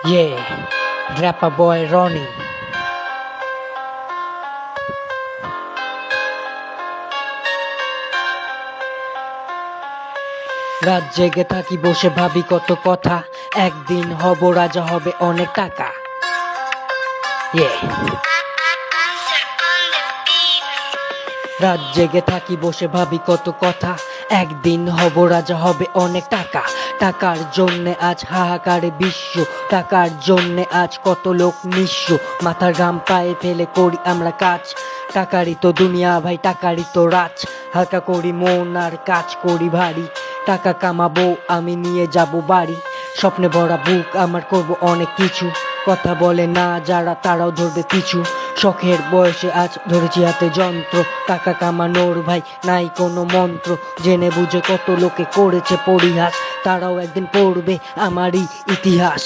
Yeah, rapper boy Ronnie. রাত জেগে থাকি বসে ভাবি কত কথা, একদিন হব রাজা, হবে অনেক টাকা। রাত জেগে থাকি বসে ভাবি কত কথা, একদিন হব রাজা, হবে অনেক টাকা। টাকার জন্যে আজ হাহাকারে বিশ্ব, টাকার জন্যে আজ কত লোক নিঃস্ব। মাথার ঘাম পায়ে ফেলে করি আমরা কাজ, টাকারই তো দুনিয়া ভাই, টাকারই তো রাজ। হালকা করি মন আর কাজ করি ভারী, টাকা কামাবো আমি নিয়ে যাব বাড়ি। স্বপ্নে ভরা বুক আমার, করব অনেক কিছু, কথা বলে না যারা তারাও ধরবে পিছু। শখের বয়সে আজ ধরেছি হাতে যন্ত্র, টাকা কামানোর ভাই নাই কোনো মন্ত্র। জেনে বুঝে কত লোকে করেছে পরিহাস, তারাও একদিন পড়বে আমারই ইতিহাস।